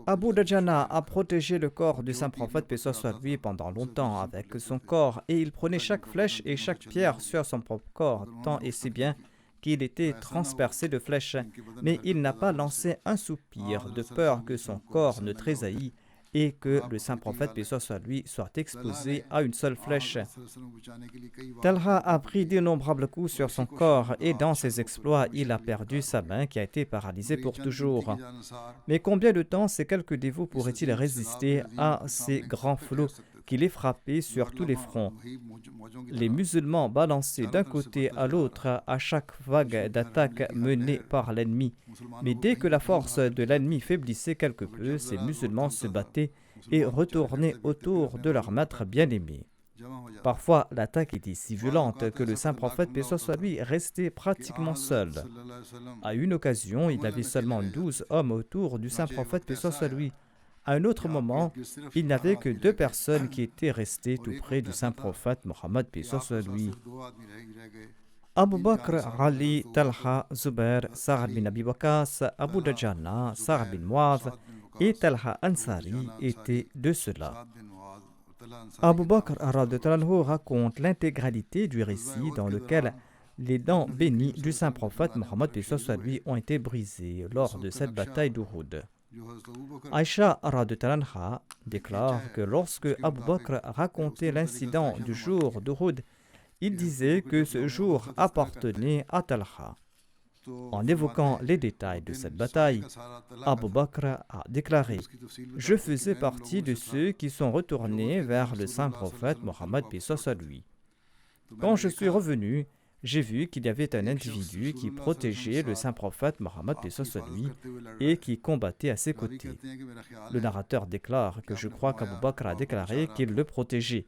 Abu Dujana a protégé le corps du saint prophète paix soit sur lui pendant longtemps avec son corps et il prenait chaque flèche et chaque pierre sur son propre corps, tant et si bien qu'il était transpercé de flèches, mais il n'a pas lancé un soupir de peur que son corps ne tressaillît et que le saint prophète paix soit sur lui soit exposé à une seule flèche. Talha a pris d'innombrables coups sur son corps et dans ses exploits, il a perdu sa main qui a été paralysée pour toujours. Mais combien de temps ces quelques dévots pourraient-ils résister à ces grands flots qui les frappaient sur tous les fronts? Les musulmans balançaient d'un côté à l'autre à chaque vague d'attaque menée par l'ennemi. Mais dès que la force de l'ennemi faiblissait quelque peu, ces musulmans se battaient et retournaient autour de leur maître bien-aimé. Parfois, l'attaque était si violente que le saint prophète paix soit sur lui restait pratiquement seul. À une occasion, il avait seulement 12 hommes autour du saint prophète paix soit sur lui. À un autre moment, il n'y avait que 2 personnes qui étaient restées tout près du saint prophète Mohammed paix soit sur lui. Abu Bakr, Ali, Talha, Zubair, Sa'ad bin Abi Waqqas, Abu Dujana, Sa'ad bin Mu'adh et Talha Ansari étaient de ceux-là. Abu Bakr raconte l'intégralité du récit dans lequel les dents bénies du saint prophète Mohammed paix soit sur lui ont été brisées lors de cette bataille d'Uhud. Aïcha radhiyallahu déclare que lorsque Abu Bakr racontait l'incident du jour d'Uhud, il disait que ce jour appartenait à Talha. En évoquant les détails de cette bataille, Abu Bakr a déclaré: je faisais partie de ceux qui sont retournés vers le saint prophète Mohammed paix soit sur lui. Quand je suis revenu, j'ai vu qu'il y avait un individu qui protégeait le saint prophète Mohammed paix soit sur lui et qui combattait à ses côtés. Le narrateur déclare que je crois qu'Abu Bakr a déclaré qu'il le protégeait.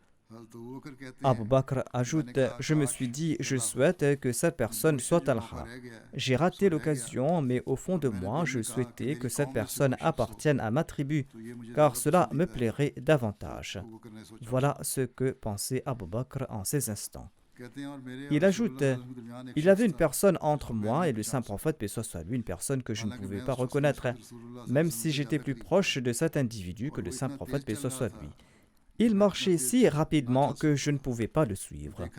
Abu Bakr ajoute, je me suis dit, je souhaite que cette personne soit Talha. J'ai raté l'occasion, mais au fond de moi, je souhaitais que cette personne appartienne à ma tribu, car cela me plairait davantage. Voilà ce que pensait Abu Bakr en ces instants. Il ajoute, il y avait une personne entre moi et le saint prophète, paix soit sur lui, une personne que je ne pouvais pas reconnaître, même si j'étais plus proche de cet individu que le saint prophète, paix soit sur lui. Il marchait si rapidement que je ne pouvais pas le suivre.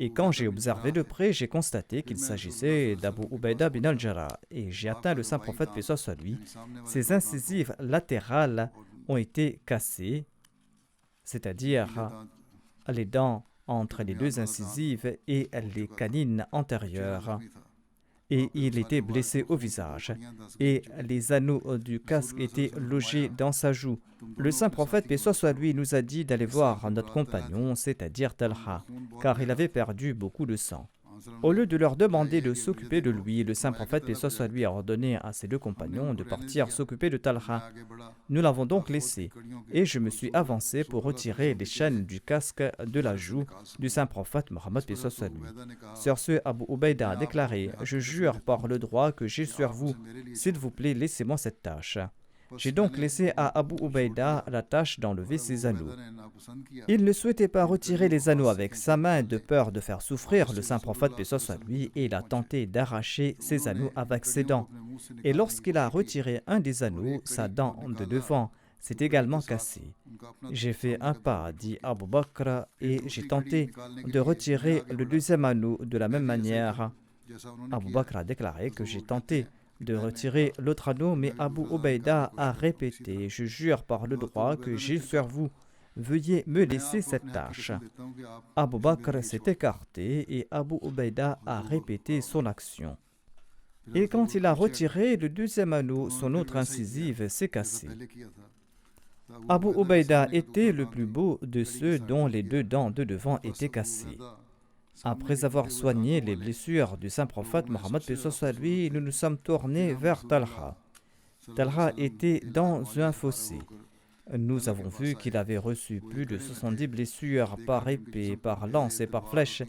Et quand j'ai observé de près, j'ai constaté qu'il s'agissait d'Abu Ubaida bin al-Jarrah, et j'ai atteint le saint prophète, paix soit sur lui. Ses incisives latérales ont été cassées, c'est-à-dire les dents entre les deux incisives et les canines antérieures. Et il était blessé au visage, et les anneaux du casque étaient logés dans sa joue. Le saint prophète, paix soit sur lui, nous a dit d'aller voir notre compagnon, c'est-à-dire Talha, car il avait perdu beaucoup de sang. Au lieu de leur demander de s'occuper de lui, le saint prophète, paix soit sur lui, a ordonné à ses deux compagnons de partir s'occuper de Talha. Nous l'avons donc laissé, et je me suis avancé pour retirer les chaînes du casque de la joue du saint prophète Mohammed, paix soit sur lui. Sur ce, Abu Ubaida a déclaré, « Je jure par le droit que j'ai sur vous, s'il vous plaît, laissez-moi cette tâche. » J'ai donc laissé à Abu Ubaida la tâche d'enlever ses anneaux. Il ne souhaitait pas retirer les anneaux avec sa main de peur de faire souffrir le saint prophète, paix soit sur lui, et il a tenté d'arracher ses anneaux avec ses dents. Et lorsqu'il a retiré un des anneaux, sa dent de devant s'est également cassée. J'ai fait un pas, dit Abu Bakr, et j'ai tenté de retirer le deuxième anneau de la même manière. Abu Bakr a déclaré que j'ai tenté de retirer l'autre anneau, mais Abu Ubaida a répété, « Je jure par le droit que j'ai sur vous, veuillez me laisser cette tâche. » Abu Bakr s'est écarté et Abu Ubaida a répété son action. Et quand il a retiré le deuxième anneau, son autre incisive s'est cassée. Abu Ubaida était le plus beau de ceux dont les deux dents de devant étaient cassées. Après avoir soigné les blessures du saint prophète Mohammed, paix soit sur lui, nous nous sommes tournés vers Talha. Talha était dans un fossé. Nous avons vu qu'il avait reçu plus de 70 blessures par épée, par lance et par flèche,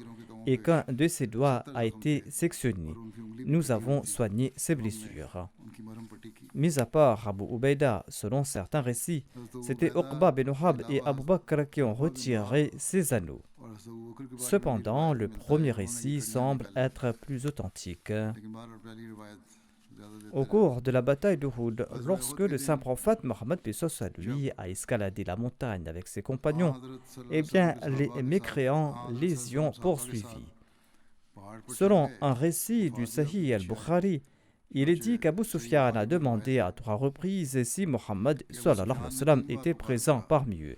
et qu'un de ses doigts a été sectionné. Nous avons soigné ses blessures. Mis à part Abu Ubaida, selon certains récits, c'était Uqba bin Wahab et Abu Bakr qui ont retiré ses anneaux. Cependant, le premier récit semble être plus authentique. Au cours de la bataille d'Uhud, lorsque le saint prophète Mohammed, paix soit sur lui, a escaladé la montagne avec ses compagnons, eh bien, les mécréants les y ont poursuivis. Selon un récit du Sahih al-Bukhari, il est dit qu'Abu Sufyan a demandé à 3 reprises si Mohammed sallallahu alayhi wa sallam était présent parmi eux.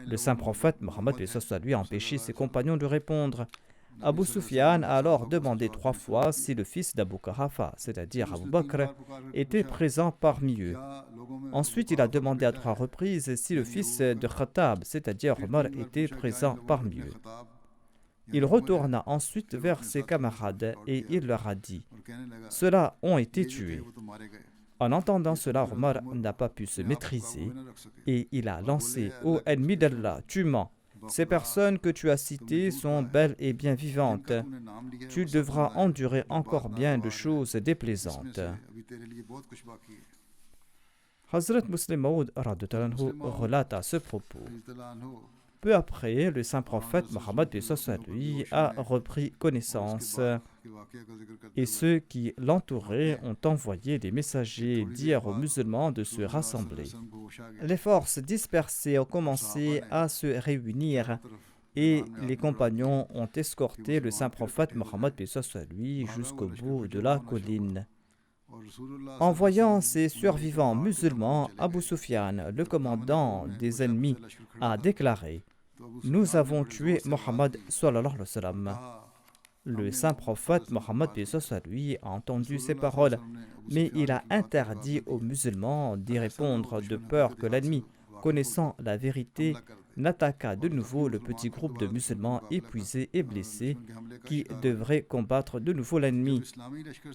Le saint prophète Mohammed, paix soit sur lui, a empêché ses compagnons de répondre. Abu Sufyan a alors demandé 3 fois si le fils d'Abu Quhafa, c'est-à-dire Abu Bakr, était présent parmi eux. Ensuite, il a demandé à 3 reprises si le fils de Khattab, c'est-à-dire Omar, était présent parmi eux. Il retourna ensuite vers ses camarades et il leur a dit « Ceux-là ont été tués ». En entendant cela, Omar n'a pas pu se maîtriser et il a lancé « Ô ennemi d'Allah, tu mens. Ces personnes que tu as citées sont belles et bien vivantes. Tu devras endurer encore bien de choses déplaisantes. » Hazrat Muslim Maud relate à ce propos. Peu après, le saint prophète Mohammed, paix soit sur lui, a repris connaissance et ceux qui l'entouraient ont envoyé des messagers dire aux musulmans de se rassembler. Les forces dispersées ont commencé à se réunir et les compagnons ont escorté le saint prophète Mohammed, paix soit sur lui, jusqu'au bout de la colline. En voyant ces survivants musulmans, Abu Sufyan, le commandant des ennemis, a déclaré « Nous avons tué Mohammed sallallahu alayhi wa sallam ». Le saint prophète Mohammed, paix soit sur lui, a entendu ces paroles, mais il a interdit aux musulmans d'y répondre de peur que l'ennemi connaissant la vérité, n'attaqua de nouveau le petit groupe de musulmans épuisés et blessés qui devraient combattre de nouveau l'ennemi.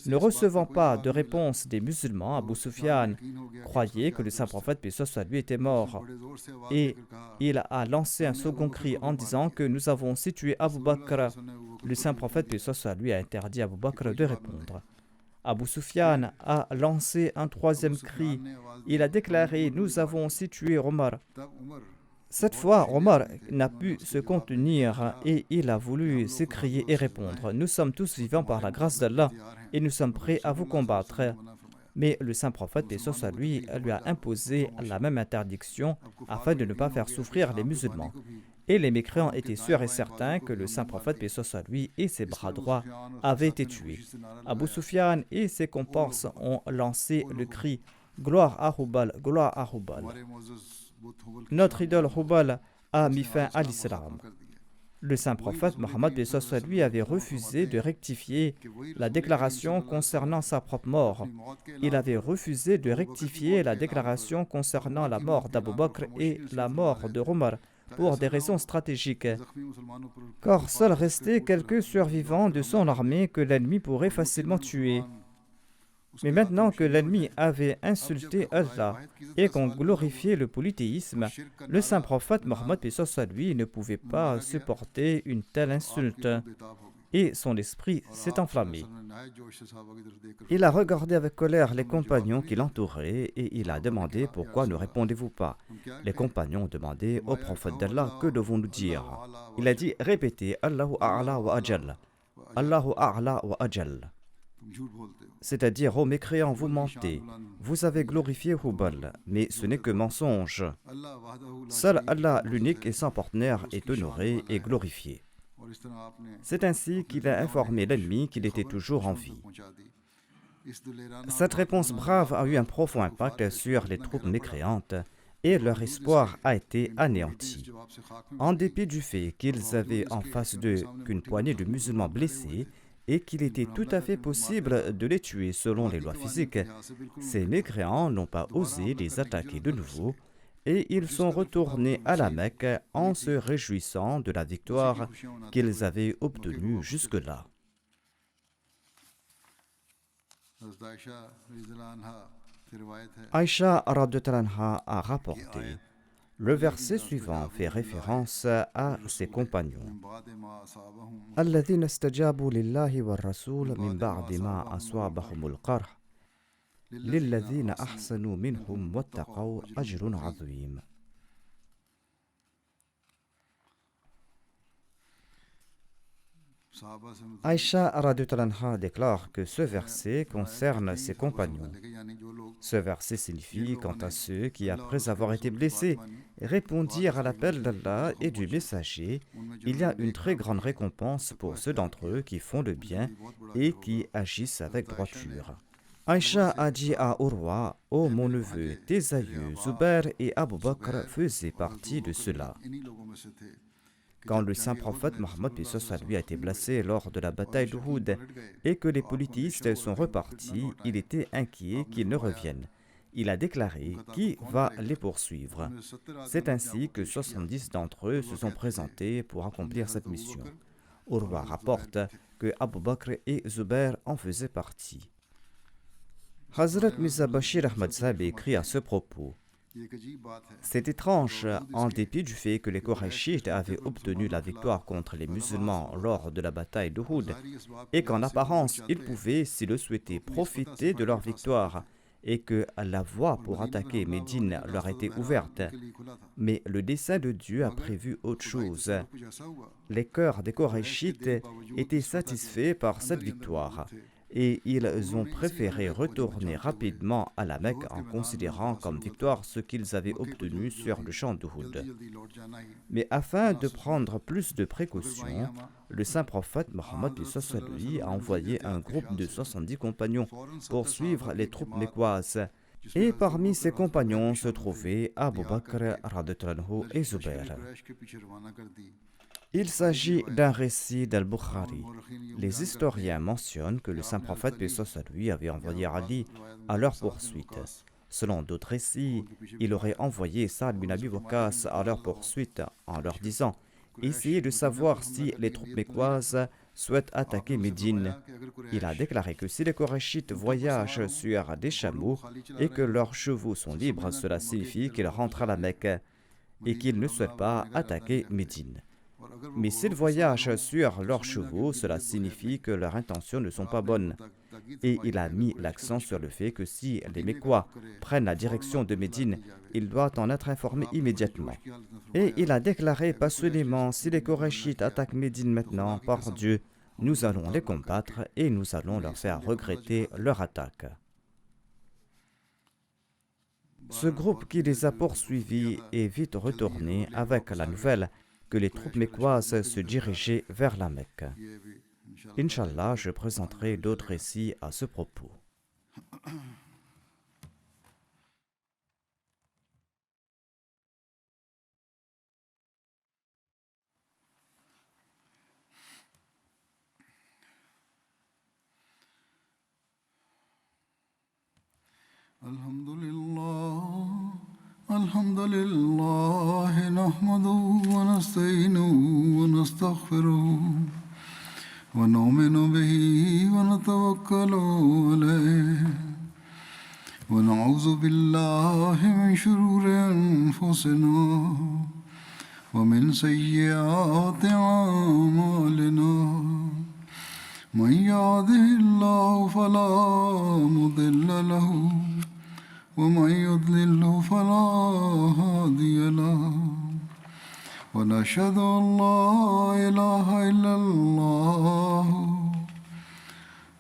Ne recevant pas de réponse des musulmans, Abu Sufyan croyait que le saint prophète, paix soit sur lui, était mort. Et il a lancé un second cri en disant que nous avons situé Abu Bakr. Le saint prophète, paix soit sur lui, a interdit à Abu Bakr de répondre. Abu Sufyan a lancé un troisième cri. Il a déclaré « Nous avons situé Omar ». Cette fois, Omar n'a pu se contenir et il a voulu s'écrier et répondre « Nous sommes tous vivants par la grâce d'Allah et nous sommes prêts à vous combattre ». Mais le saint prophète, paix soit sur lui a imposé la même interdiction afin de ne pas faire souffrir les musulmans. Et les mécréants étaient sûrs et certains que le saint prophète, paix soit sur lui, et ses bras droits avaient été tués. Abu Sufyan et ses comparses ont lancé le cri « Gloire à Hubal, gloire à Hubal ». Notre idole Hubal a mis fin à l'islam. Le saint prophète Mohammed, paix soit sur lui, avait refusé de rectifier la déclaration concernant sa propre mort. Il avait refusé de rectifier la déclaration concernant la mort d'Abu Bakr et la mort de Omar pour des raisons stratégiques, car seuls restaient quelques survivants de son armée que l'ennemi pourrait facilement tuer. Mais maintenant que l'ennemi avait insulté Allah et qu'on glorifiait le polythéisme, le saint prophète Mohammed, paix soit sur lui, ne pouvait pas supporter une telle insulte et son esprit s'est enflammé. Il a regardé avec colère les compagnons qui l'entouraient et il a demandé « Pourquoi ne répondez-vous pas ?» Les compagnons ont demandé au prophète d'Allah « Que devons-nous dire ?» Il a dit « Répétez Allahu A'la wa Ajal, Allahu A'la wa Ajal. » C'est-à-dire, ô mécréants, vous mentez. Vous avez glorifié Hubal, mais ce n'est que mensonge. Seul Allah, l'unique et sans partenaire, est honoré et glorifié. C'est ainsi qu'il a informé l'ennemi qu'il était toujours en vie. Cette réponse brave a eu un profond impact sur les troupes mécréantes et leur espoir a été anéanti. En dépit du fait qu'ils avaient en face d'eux qu'une poignée de musulmans blessés, et qu'il était tout à fait possible de les tuer selon les lois physiques, ces mécréants n'ont pas osé les attaquer de nouveau et ils sont retournés à la Mecque en se réjouissant de la victoire qu'ils avaient obtenue jusque-là. Aïcha radhiyallahu anha a rapporté. Le verset suivant fait référence à ses compagnons. الذين استجابوا لله والرسول من بعد ما أصابهم القرح للذين أحسنوا منهم واتقوا أجر عظيم. Aïcha radhiyallahu anha déclare que ce verset concerne ses compagnons. Ce verset signifie quant à ceux qui, après avoir été blessés, répondirent à l'appel d'Allah et du messager, il y a une très grande récompense pour ceux d'entre eux qui font le bien et qui agissent avec droiture. Aïcha a dit à Urwa, « Ô mon neveu, tes aïeux, Zubair et Abu Bakr faisaient partie de ceux-là. » Quand le saint prophète Mohammed lui a été blessé lors de la bataille d'Uhud et que les polythéistes sont repartis, il était inquiet qu'ils ne reviennent. Il a déclaré « Qui va les poursuivre ?» C'est ainsi que 70 d'entre eux se sont présentés pour accomplir cette mission. Urwa rapporte que Abu Bakr et Zubair en faisaient partie. Hazrat Mirza Bashir Ahmad Sahib écrit à ce propos. C'est étrange, en dépit du fait que les Qurayshites avaient obtenu la victoire contre les musulmans lors de la bataille d'Uhud et qu'en apparence ils pouvaient, s'ils le souhaitaient, profiter de leur victoire et que la voie pour attaquer Médine leur était ouverte. Mais le dessein de Dieu a prévu autre chose. Les cœurs des Qurayshites étaient satisfaits par cette victoire. Et ils ont préféré retourner rapidement à la Mecque en considérant comme victoire ce qu'ils avaient obtenu sur le champ d'Uhud. Mais afin de prendre plus de précautions, le saint prophète Mohammed lui a envoyé un groupe de 70 compagnons pour suivre les troupes mécoises. Et parmi ces compagnons se trouvaient Abu Bakr radhiyallahu et Zubair. Il s'agit d'un récit d'Al-Bukhari. Les historiens mentionnent que le saint prophète paix soit sur lui avait envoyé Ali à leur poursuite. Selon d'autres récits, il aurait envoyé Saad bin Abi Waqqas à leur poursuite en leur disant « Essayez de savoir si les troupes mécoises souhaitent attaquer Médine. » Il a déclaré que si les Korachites voyagent sur des chameaux et que leurs chevaux sont libres, cela signifie qu'ils rentrent à la Mecque et qu'ils ne souhaitent pas attaquer Médine. Mais s'ils voyagent sur leurs chevaux, cela signifie que leurs intentions ne sont pas bonnes. Et il a mis l'accent sur le fait que si les Mécois prennent la direction de Médine, il doit en être informé immédiatement. Et il a déclaré passionnément, si les Korachites attaquent Médine maintenant, par Dieu, nous allons les combattre et nous allons leur faire regretter leur attaque. Ce groupe qui les a poursuivis est vite retourné avec la nouvelle que les troupes mécoises se dirigeaient vers la Mecque. Inch'Allah, je présenterai d'autres récits à ce propos. الحمد لله نحمده ونستعينه ونستغفره ونؤمن به ونتوكل عليه ونعوذ بالله من شرور أنفسنا ومن سيئات أعمالنا من يهده الله فلا مضل له ومن يضلل فلا هادي له ونشهد أن لا إله إلا الله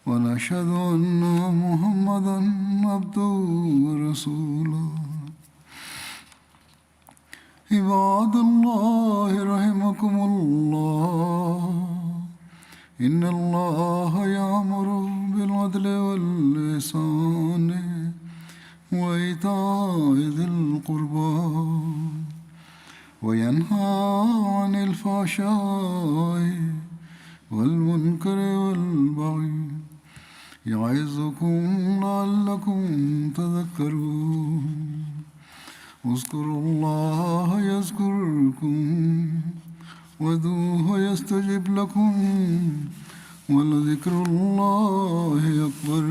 ونشهد أن محمدا عبده ورسوله عباد الله رحمكم الله إن الله يأمر بالعدل والإحسان وإيتاء ذي القربى وينهى عن الفحشاء والمنكر والبغي يعظكم لعلكم تذكرون اذكروا الله يذكركم وادعوه يستجب لكم ولذكر الله أكبر